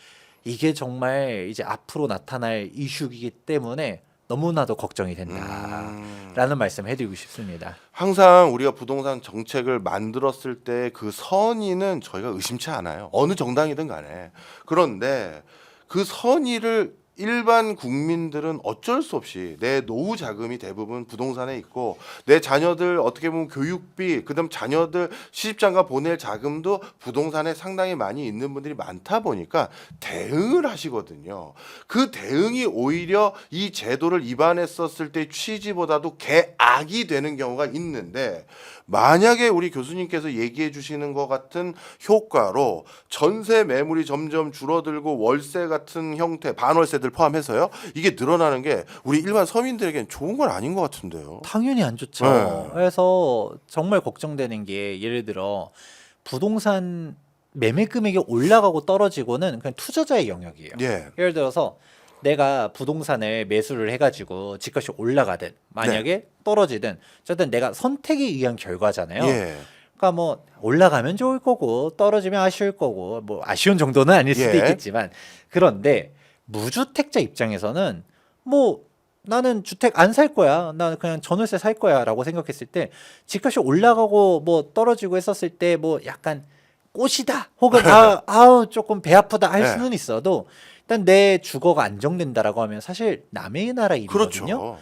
이게 정말 이제 앞으로 나타날 이슈이기 때문에 너무나도 걱정이 된다라는 말씀 해드리고 싶습니다. 항상 우리가 부동산 정책을 만들었을 때 그 선의는 저희가 의심치 않아요. 어느 정당이든 간에. 그런데 그 선의를 일반 국민들은 어쩔 수 없이 내 노후 자금이 대부분 부동산에 있고, 내 자녀들 어떻게 보면 교육비, 그다음 자녀들 시집장가 보낼 자금도 부동산에 상당히 많이 있는 분들이 많다 보니까 대응을 하시거든요. 그 대응이 오히려 이 제도를 입안했었을 때 취지보다도 개악이 되는 경우가 있는데, 만약에 우리 교수님께서 얘기해 주시는 것 같은 효과로 전세 매물이 점점 줄어들고 월세 같은 형태, 반월세들 포함해서요, 이게 늘어나는 게 우리 일반 서민들에겐 좋은 건 아닌 것 같은데요. 당연히 안 좋죠. 네. 그래서 정말 걱정되는 게, 예를 들어 부동산 매매 금액이 올라가고 떨어지고는 그냥 투자자의 영역이에요. 예. 예를 들어서 내가 부동산을 매수를 해가지고 집값이 올라가든 만약에 떨어지든 어쨌든 내가 선택에 의한 결과잖아요. 예. 그러니까 뭐 올라가면 좋을 거고 떨어지면 아쉬울 거고, 뭐 아쉬운 정도는 아닐 수도 예. 있겠지만, 그런데 무주택자 입장에서는 뭐 나는 주택 안 살 거야, 나는 그냥 전월세 살 거야라고 생각했을 때 집값이 올라가고 뭐 떨어지고 했었을 때 뭐 약간 꽃이다 혹은 아우 조금 배 아프다 할 네. 수는 있어도, 일단 내 주거가 안정된다라고 하면 사실 남의 나라 일이거든요. 그렇죠.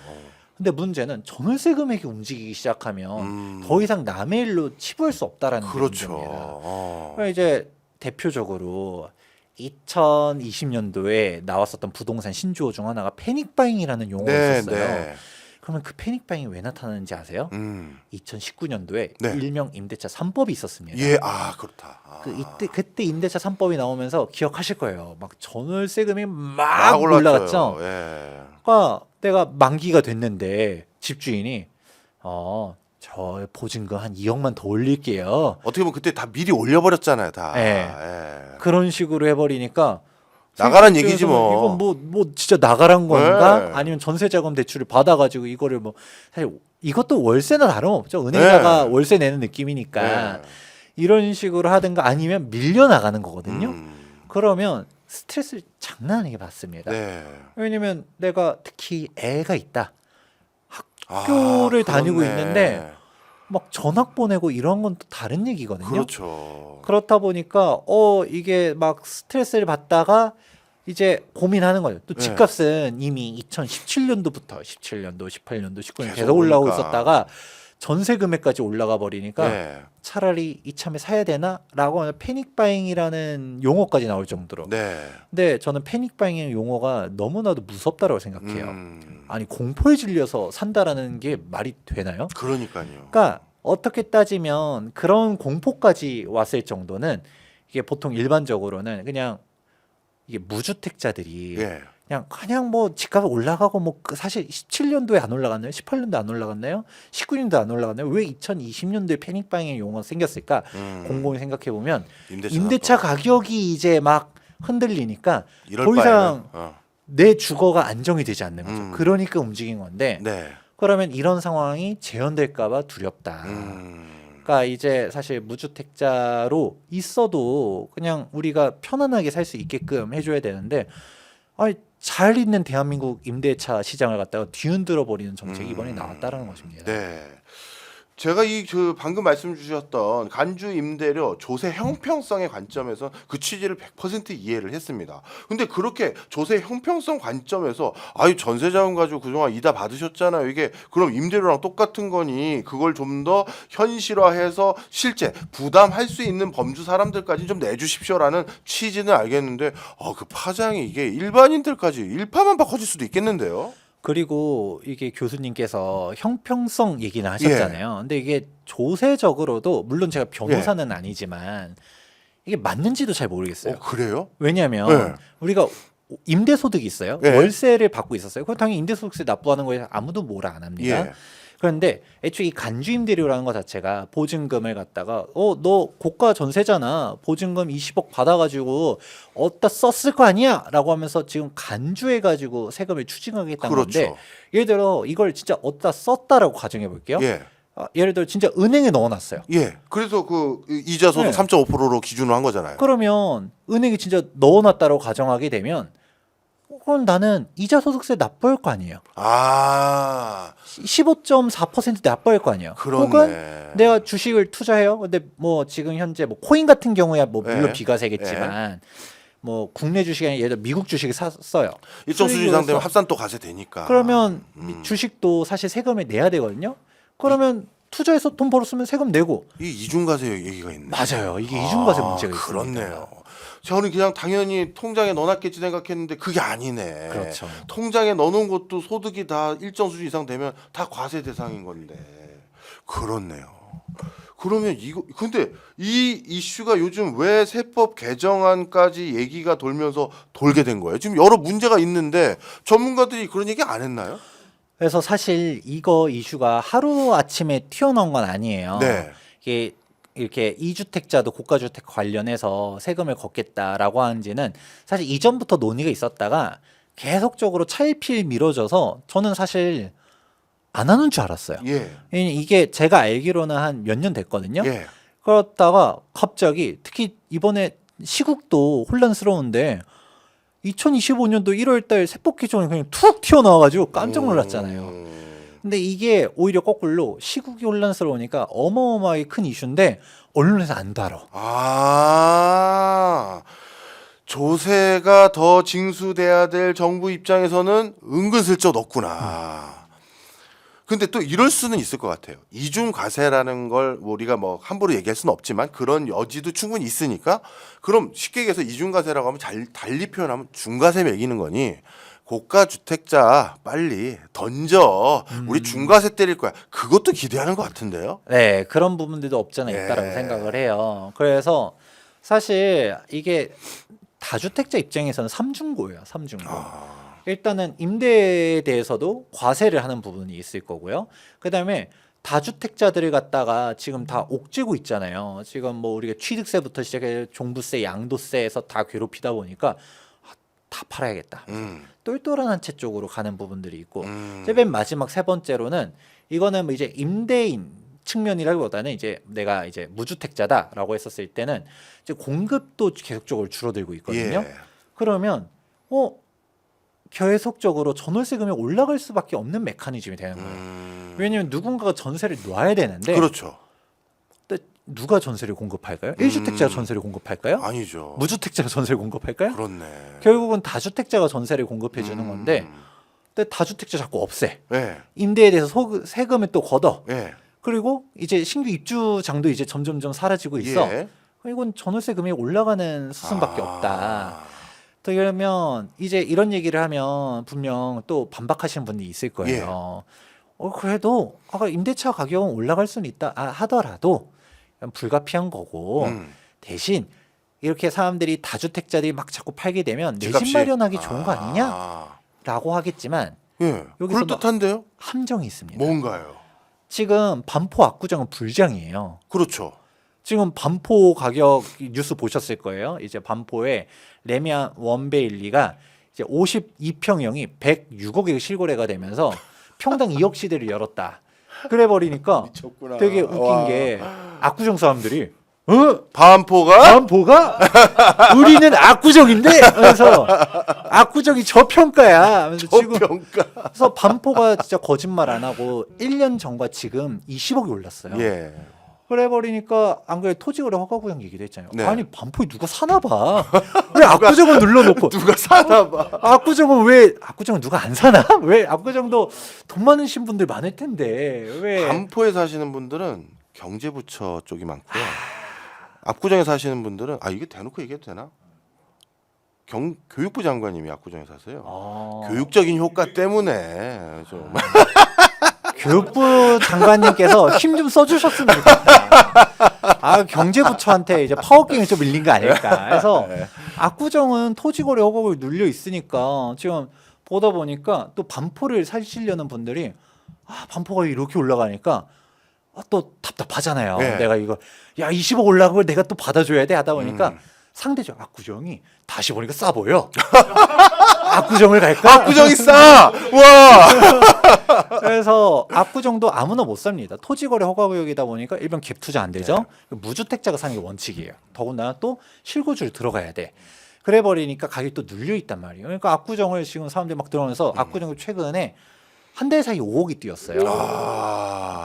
근데 문제는 전월세 금액이 움직이기 시작하면 더 이상 남의 일로 치부할 수 없다라는 게 그렇죠. 문제입니다. 그러니까 이제 대표적으로 2020년도에 나왔었던 부동산 신조어 중 하나가 패닉바잉이라는 용어가 네, 있었어요. 네. 그러면 그 패닉바잉이 왜 나타나는지 아세요? 2019년도에 네. 일명 임대차 3법이 있었습니다. 예, 그렇다. 그때 임대차 3법이 나오면서 기억하실 거예요. 막 전월세금이 막 막 올라갔죠. 예. 그러니까 내가 만기가 됐는데 집주인이 저 보증금 한 2억만 더 올릴게요. 어떻게 보면 그때 다 미리 올려버렸잖아요, 다. 네. 예. 그런 식으로 해버리니까 나가란 얘기지 뭐. 이건 뭐 진짜 나가란 건가? 네. 아니면 전세자금 대출을 받아가지고 이거를 뭐, 사실 이것도 월세나 다름없죠. 은행자가 네. 월세 내는 느낌이니까 네. 이런 식으로 하든가 아니면 밀려 나가는 거거든요. 그러면 스트레스를 장난 아니게 받습니다. 네. 왜냐면 내가 특히 애가 있다. 학교를 다니고 그렇네. 있는데 막 전학 보내고 이런 건 또 다른 얘기거든요. 그렇죠. 그렇다 보니까 이게 막 스트레스를 받다가 이제 고민하는 거예요. 또 네. 집값은 이미 2017년도부터 17년도, 18년도, 19년도 계속 계속 올라오고 오르니까. 있었다가 전세 금액까지 올라가 버리니까 네. 차라리 이참에 사야 되나라고 하는 패닉 바잉이라는 용어까지 나올 정도로. 네. 근데 저는 패닉 바잉의 용어가 너무나도 무섭다고 생각해요. 음. 아니 공포에 질려서 산다라는 게 말이 되나요? 그러니까요. 그러니까 어떻게 따지면 그런 공포까지 왔을 정도는 이게 보통 일반적으로는 그냥 이게 무주택자들이 예. 그냥 뭐 집값 올라가고 뭐 사실 17년도에 안 올라갔나요? 18년도 안 올라갔나요? 19년도 안 올라갔나요? 왜 2020년도에 패닉바잉의 용어가 생겼을까? 곰곰이 생각해 보면 임대차 가격이 이제 막 흔들리니까 이럴 더 이상 바에는, 내 주거가 안정이 되지 않는 거죠. 음. 그러니까 움직인 건데 네. 그러면 이런 상황이 재현될까봐 두렵다. 그러니까 이제 사실 무주택자로 있어도 그냥 우리가 편안하게 살 수 있게끔 해줘야 되는데 아니 잘 있는 대한민국 임대차 시장을 갖다가 뒤흔들어 버리는 정책이 이번에 나왔다라는 것입니다. 네. 제가 방금 말씀 주셨던 간주 임대료 조세 형평성의 관점에서 그 취지를 100% 이해를 했습니다. 근데 그렇게 조세 형평성 관점에서 아유 전세자금 가지고 그동안 이다 받으셨잖아요. 이게 그럼 임대료랑 똑같은 거니 그걸 좀 더 현실화해서 실제 부담할 수 있는 범주 사람들까지 좀 내주십시오라는 취지는 알겠는데 그 파장이 이게 일반인들까지 일파만 바꿔질 수도 있겠는데요. 그리고 이게 교수님께서 형평성 얘기는 하셨잖아요. 근데 이게 조세적으로도 물론 제가 변호사는 아니지만 이게 맞는지도 잘 모르겠어요. 그래요? 왜냐하면 우리가 임대소득이 있어요. 예. 월세를 받고 있었어요. 그럼 당연히 임대소득세 납부하는 거에 아무도 뭐라 안 합니다. 예. 그런데 애초에 이 간주임대료라는 것 자체가 보증금을 갖다가 너 고가 전세잖아. 보증금 20억 받아가지고 어디다 썼을 거 아니야? 라고 하면서 지금 간주해가지고 세금을 추징하겠다는 건데 그렇죠. 예를 들어 이걸 진짜 어디다 썼다라고 가정해 볼게요. 예. 예를 들어 진짜 은행에 넣어놨어요. 예. 그래서 그 이자 소득 네. 3.5%로 기준으로 한 거잖아요. 그러면 은행에 진짜 넣어놨다라고 가정하게 되면 그럼 나는 이자 소득세 납부할 거 아니에요. 15.4% 납부할 거 아니에요. 그렇네. 혹은 내가 주식을 투자해요. 근데 뭐 지금 현재 뭐 코인 같은 경우야 뭐 물론 예. 비과세겠지만 뭐 국내 주식이 아니라 예를 들어 미국 주식을 샀어요. 일정 수준 이상 되면 수익으로서. 합산 또 가세 되니까. 그러면 주식도 사실 세금을 내야 되거든요. 그러면 투자해서 돈 벌었으면 세금 내고. 이 이중과세 얘기가 있네. 맞아요. 이게 이중과세 문제가 있습니다. 그렇네요. 저는 그냥 당연히 통장에 넣어놨겠지 생각했는데 그게 아니네. 그렇죠. 통장에 넣어놓은 것도 소득이 다 일정 수준 이상 되면 다 과세 대상인 건데. 그렇네요. 그러면 근데 이 이슈가 요즘 왜 세법 개정안까지 얘기가 돌면서 돌게 된 거예요? 지금 여러 문제가 있는데 전문가들이 그런 얘기 안 했나요? 그래서 사실 이거 이슈가 하루 아침에 튀어나온 건 아니에요. 네. 이게 이렇게 이주택자도 고가주택 관련해서 세금을 걷겠다라고 하는지는 사실 이전부터 논의가 있었다가 계속적으로 차일피일 미뤄져서 저는 사실 안 하는 줄 알았어요. 예. 이게 제가 알기로는 한 몇 년 됐거든요. 예. 그렇다가 갑자기 특히 이번에 시국도 혼란스러운데 2025년도 1월달 세법 개정이 그냥 툭 튀어나와가지고 깜짝 놀랐잖아요. 근데 이게 오히려 거꾸로 시국이 혼란스러우니까 어마어마하게 큰 이슈인데 언론에서 안 다뤄. 조세가 더 징수돼야 될 정부 입장에서는 은근슬쩍 넣구나. 근데 또 이럴 수는 있을 것 같아요. 이중 과세라는 걸 우리가 뭐 함부로 얘기할 수는 없지만 그런 여지도 충분히 있으니까 그럼 쉽게 얘기해서 이중 과세라고 하면 달리 표현하면 중과세 매기는 거니 고가 주택자 빨리 던져. 우리 중과세 때릴 거야. 그것도 기대하는 것 같은데요. 네, 그런 부분들도 없잖아 있다라고 예. 생각을 해요. 그래서 사실 이게 다주택자 입장에서는 삼중고예요. 삼중고. 일단은 임대에 대해서도 과세를 하는 부분이 있을 거고요. 그다음에 다주택자들을 갖다가 지금 다 옥죄고 있잖아요. 지금 뭐 우리가 취득세부터 시작해 종부세, 양도세에서 다 괴롭히다 보니까 다 팔아야겠다. 똘똘한 한 채 쪽으로 가는 부분들이 있고, 이제 맨 마지막 세 번째로는 이거는 뭐 이제 임대인 측면이라기보다는 이제 내가 이제 무주택자다라고 했었을 때는 이제 공급도 계속적으로 줄어들고 있거든요. 예. 그러면 계속적으로 전월세금이 올라갈 수밖에 없는 메커니즘이 되는 거예요. 왜냐하면 누군가가 전세를 놔야 되는데 그렇죠. 누가 전세를 공급할까요? 1주택자가 전세를 공급할까요? 아니죠. 무주택자가 전세를 공급할까요? 그렇네. 결국은 다주택자가 전세를 공급해 주는 건데 음. 근데 다주택자 자꾸 없애. 예. 임대에 대해서 세금을 또 걷어. 예. 그리고 이제 신규 입주장도 이제 점점점 사라지고 있어. 예. 이건 전월세금이 올라가는 수순밖에 아. 없다. 또 그러면 이제 이런 얘기를 하면 분명 또 반박하시는 분들이 있을 거예요. 그래도 아까 임대차 가격은 올라갈 수는 있다 하더라도 불가피한 거고 대신 이렇게 사람들이 다주택자들이 막 자꾸 팔게 되면 내 집 집값이. 마련하기 좋은 거 아니냐라고 하겠지만 예. 여기서 그럴듯한데요? 함정이 있습니다. 뭔가요? 지금 반포 압구정은 불장이에요. 그렇죠. 지금 반포 가격 뉴스 보셨을 거예요. 이제 반포에 레미안 원베일리가 이제 52평형이 106억에 실거래가 되면서 평당 2억 시대를 열었다. 그래 버리니까 미쳤구나. 되게 웃긴 와. 게 압구정 사람들이 반포가 반포가 우리는 압구정인데 그래서 압구정이 저평가야. 그래서 지금 저평가. 그래서 반포가 진짜 거짓말 안 하고 1년 전과 지금 20억이 올랐어요. 예. 그래 버리니까 안 그래 토지거래 허가구역 얘기도 했잖아요. 네. 아니 반포에 누가 사나 봐. 왜 압구정은 눌러놓고 누가 사나 봐. 압구정은 누가 안 사나? 왜 압구정도 돈 많으신 분들 많을 텐데 왜? 반포에 사시는 분들은 경제부처 쪽이 많고요. 압구정에 사시는 분들은 이게 대놓고 얘기해도 되나? 교육부 장관님이 압구정에 사세요. 교육적인 효과 때문에 좀. 교육부 장관님께서 힘 좀 써주셨으면 좋겠다. 경제부처한테 이제 파워게임이 좀 밀린 거 아닐까. 그래서 압구정은 토지거래 허가를 눌려 있으니까 지금 보다 보니까 또 반포를 사시려는 분들이 반포가 이렇게 올라가니까 또 답답하잖아요. 네. 내가 이거 20억 올라간 걸 내가 또 받아줘야 돼 하다 보니까 상대적 압구정이 다시 보니까 싸 보여. 압구정을 갈까? 압구정이 싸. 와. 그래서 압구정도 아무나 못 삽니다. 토지거래 허가구역이다 보니까 일반 갭 투자 안 되죠. 무주택자가 사는 게 원칙이에요. 더군다나 또 실거주를 들어가야 돼. 그래 버리니까 가격이 또 눌려 있단 말이에요. 그러니까 압구정을 지금 사람들이 막 들어오면서 압구정을 최근에 한 달 사이 5억이 뛰었어요.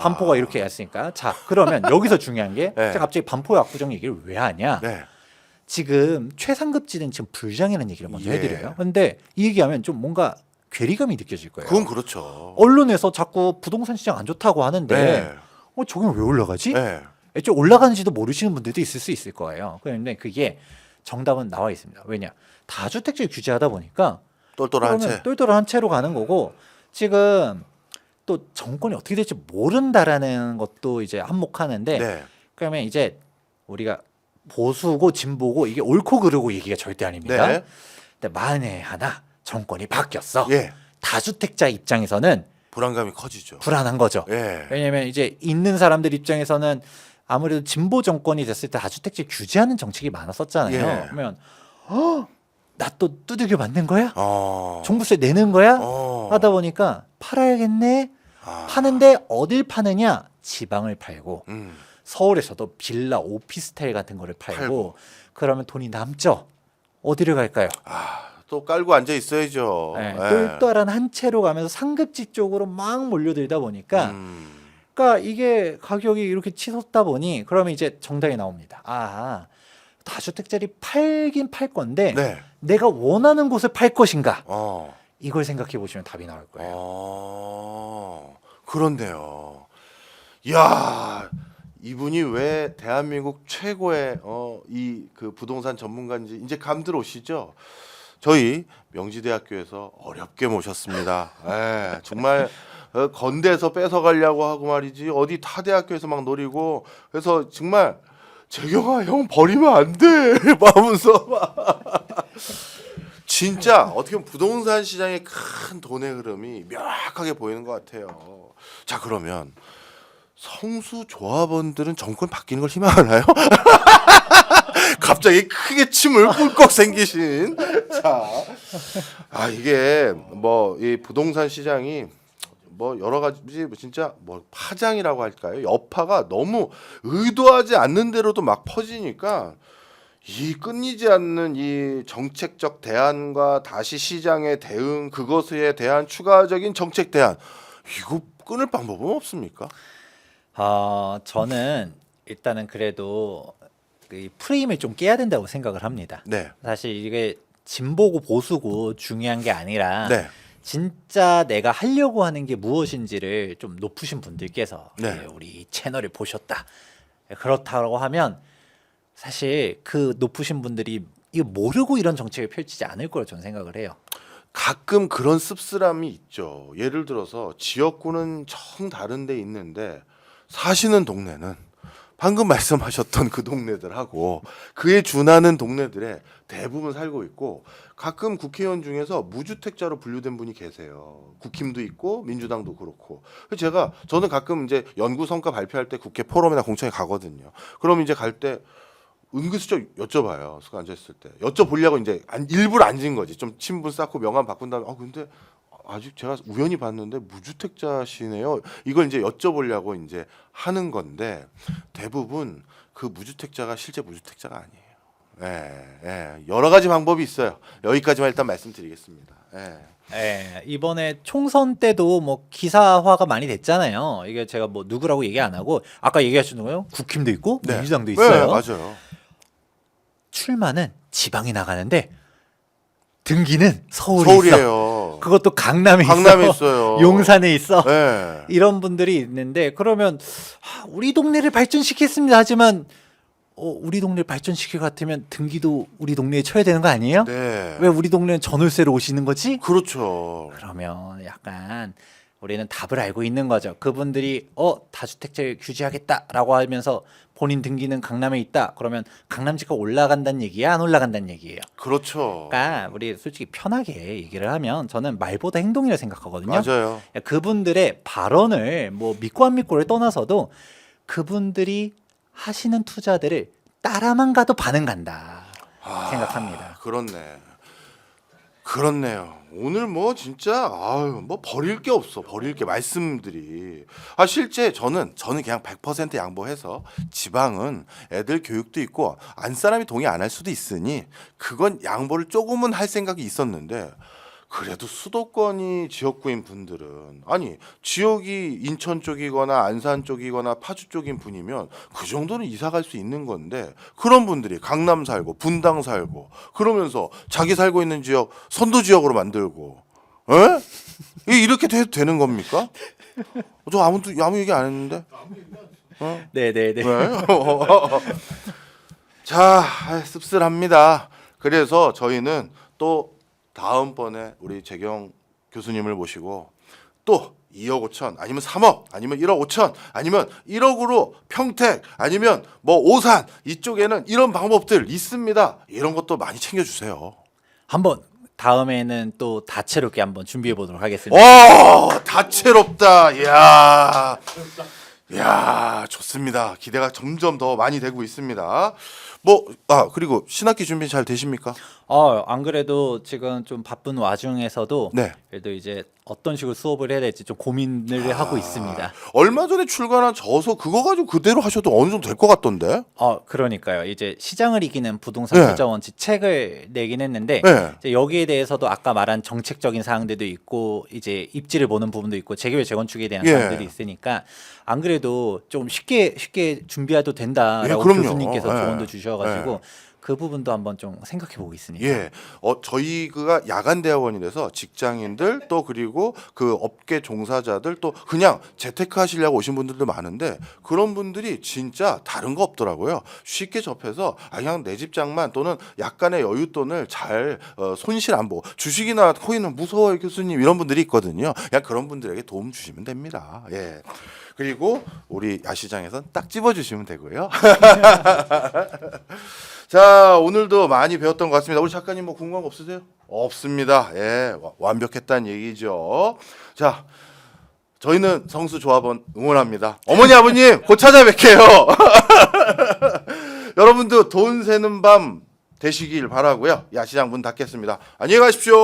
반포가 이렇게 했으니까. 자, 그러면 여기서 중요한 게 네. 제가 갑자기 반포 압구정 얘기를 왜 하냐? 네. 지금 최상급지는 지금 불장이라는 얘기를 먼저 예. 해드려요. 근데 이 얘기하면 좀 뭔가 괴리감이 느껴질 거예요. 그건 그렇죠. 언론에서 자꾸 부동산 시장 안 좋다고 하는데 네. 저긴 왜 올라가지? 네. 애초에 올라가는지도 모르시는 분들도 있을 수 있을 거예요. 그런데 그게 정답은 나와 있습니다. 왜냐? 다주택자를 규제하다 보니까 똘똘한 그러면 채. 똘똘한 채로 가는 거고 지금 또 정권이 어떻게 될지 모른다라는 것도 이제 한몫하는데 네. 그러면 이제 우리가 보수고 진보고 이게 옳고 그르고 얘기가 절대 아닙니다. 네. 근데 만에 하나 정권이 바뀌었어. 예. 다주택자 입장에서는 불안감이 커지죠. 불안한 거죠. 예. 왜냐하면 이제 있는 사람들 입장에서는 아무래도 진보 정권이 됐을 때 다주택자 규제하는 정책이 많았었잖아요. 예. 그러면 나 또 두들겨 맞는 거야? 어. 종부세 내는 거야? 어. 하다 보니까 팔아야겠네. 파는데 어딜 파느냐? 지방을 팔고 서울에서도 빌라, 오피스텔 같은 거를 팔고. 그러면 돈이 남죠. 어디를 갈까요? 또 깔고 앉아 있어야죠. 네, 예. 똘똘한 한 채로 가면서 상급지 쪽으로 막 몰려들다 보니까 음. 그러니까 이게 가격이 이렇게 치솟다 보니 그러면 이제 정답이 나옵니다. 다주택자리 팔긴 팔 건데 네. 내가 원하는 곳을 팔 것인가? 어. 이걸 생각해 보시면 답이 나올 거예요. 그런데요. 야, 이분이 왜 대한민국 최고의 이 그 부동산 전문가인지 이제 감 들어오시죠? 저희 명지대학교에서 어렵게 모셨습니다. 예, 정말 건대에서 뺏어가려고 하고 말이지 어디 타 대학교에서 막 노리고 그래서 정말 재경아 형 버리면 안 돼 마음서 진짜 어떻게 보면 부동산 시장의 큰 돈의 흐름이 명확하게 보이는 것 같아요. 자 그러면 성수 조합원들은 정권 바뀌는 걸 희망하나요? 갑자기 크게 침을 꿀꺽 생기신 이게 뭐 이 부동산 시장이 뭐 여러 가지 진짜 뭐 파장이라고 할까요? 여파가 너무 의도하지 않는 대로도 막 퍼지니까 이 끊이지 않는 이 정책적 대안과 다시 시장의 대응, 그것에 대한 추가적인 정책 대안, 이거 끊을 방법은 없습니까? 저는 일단은 그래도 이 프레임을 좀 깨야 된다고 생각을 합니다. 네, 사실 이게 진보고 보수고 중요한 게 아니라 네, 진짜 내가 하려고 하는 게 무엇인지를 좀 높으신 분들께서 네. 예, 우리 채널을 보셨다. 그렇다고 하면 사실 그 높으신 분들이 이거 모르고 이런 정책을 펼치지 않을 거라고 저는 생각을 해요. 가끔 그런 씁쓸함이 있죠. 예를 들어서 지역구는 정 다른 데 있는데 사시는 동네는 방금 말씀하셨던 그 동네들하고 그에 준하는 동네들에 대부분 살고 있고, 가끔 국회의원 중에서 무주택자로 분류된 분이 계세요. 국힘도 있고 민주당도 그렇고. 그래서 저는 가끔 이제 연구 성과 발표할 때 국회 포럼이나 공청회 가거든요. 그럼 이제 갈 때 은근슬쩍 여쭤봐요. 수가 앉아있을 때 여쭤보려고 이제 일부러 앉은 거지. 좀 친분 쌓고 명함 바꾼 다음에 근데 아직 제가 우연히 봤는데 무주택자시네요. 이걸 이제 여쭤보려고 이제 하는 건데, 대부분 그 무주택자가 실제 무주택자가 아니에요. 여러 가지 방법이 있어요. 여기까지만 일단 말씀드리겠습니다. 이번에 총선 때도 뭐 기사화가 많이 됐잖아요. 이게 제가 뭐 누구라고 얘기 안 하고 아까 얘기하신 거요. 국힘도 있고 네. 민주당도 있어요. 네, 맞아요. 출마는 지방에 나가는데 등기는 서울에 있어. 서울이에요. 그것도 강남에 강남에 있어. 있어요. 용산에 있어. 네. 이런 분들이 있는데 그러면 우리 동네를 발전시키겠습니다 하지만 우리 동네를 발전시킬 것 같으면 등기도 우리 동네에 쳐야 되는 거 아니에요? 네. 왜 우리 동네는 전월세로 오시는 거지? 그렇죠. 그러면 약간 우리는 답을 알고 있는 거죠. 그분들이 다주택자를 규제하겠다라고 하면서 본인 등기는 강남에 있다. 그러면 강남지가 올라간다는 얘기야, 안 올라간다는 얘기예요. 그렇죠. 그러니까 우리 솔직히 편하게 얘기를 하면 저는 말보다 행동이라 생각하거든요. 맞아요. 그분들의 발언을 뭐 믿고 안 믿고를 떠나서도 그분들이 하시는 투자들을 따라만 가도 반응 간다 생각합니다. 그렇네요. 오늘 뭐 진짜 뭐 버릴 게 없어. 버릴 게 말씀들이. 실제 저는 그냥 100% 양보해서 지방은 애들 교육도 있고 안 사람이 동의 안 할 수도 있으니 그건 양보를 조금은 할 생각이 있었는데, 그래도 수도권이 지역구인 분들은, 아니 지역이 인천 쪽이거나 안산 쪽이거나 파주 쪽인 분이면 그 정도는 이사 갈 수 있는 건데, 그런 분들이 강남 살고 분당 살고 그러면서 자기 살고 있는 지역 선도 지역으로 만들고, 이렇게 돼도 되는 겁니까? 저 아무 얘기 안 했는데. 네네네. 네. 자, 씁쓸합니다. 그래서 저희는 또 다음번에 우리 재경 교수님을 모시고 또 2억 5천 아니면 3억 아니면 1억 5천 아니면 1억으로 평택 아니면 뭐 오산 이쪽에는 이런 방법들 있습니다. 이런 것도 많이 챙겨주세요. 한번 다음에는 또 다채롭게 한번 준비해 보도록 하겠습니다. 다채롭다. 이야, 좋습니다. 기대가 점점 더 많이 되고 있습니다. 그리고 신학기 준비 잘 되십니까? 안 그래도 지금 좀 바쁜 와중에서도 네. 그래도 이제 어떤 식으로 수업을 해야 될지 좀 고민을 하고 있습니다. 얼마 전에 출간한 저서 그거 가지고 그대로 하셔도 어느 정도 될 것 같던데. 그러니까요. 이제 시장을 이기는 부동산 네. 투자 원칙 책을 내긴 했는데 네. 이제 여기에 대해서도 아까 말한 정책적인 사항들도 있고 이제 입지를 보는 부분도 있고 재개발 재건축에 대한 예. 사항들이 있으니까 안 그래도 좀 쉽게 된다라고 그럼요. 교수님께서 예. 조언도 주셔가지고 그 부분도 한번 좀 생각해 보고 있습니다. 예, 저희가 야간 대학원이라서 직장인들 또 그리고 그 업계 종사자들 또 그냥 재테크 하시려고 오신 분들도 많은데, 그런 분들이 진짜 다른 거 없더라고요. 쉽게 접해서 그냥 내 집장만 또는 약간의 여윳돈을 잘 손실 안 보고, 주식이나 코인은 무서워요 교수님 이런 분들이 있거든요. 그냥 그런 분들에게 도움 주시면 됩니다. 예. 그리고 우리 야시장에선 딱 집어주시면 되고요. 자, 오늘도 많이 배웠던 것 같습니다. 우리 작가님 뭐 궁금한 거 없으세요? 없습니다. 예, 완벽했다는 얘기죠. 자, 저희는 성수조합원 응원합니다. 어머니 아버님 곧 찾아뵐게요. 여러분도 돈 새는 밤 되시길 바라고요. 야시장 문 닫겠습니다. 안녕히 가십시오.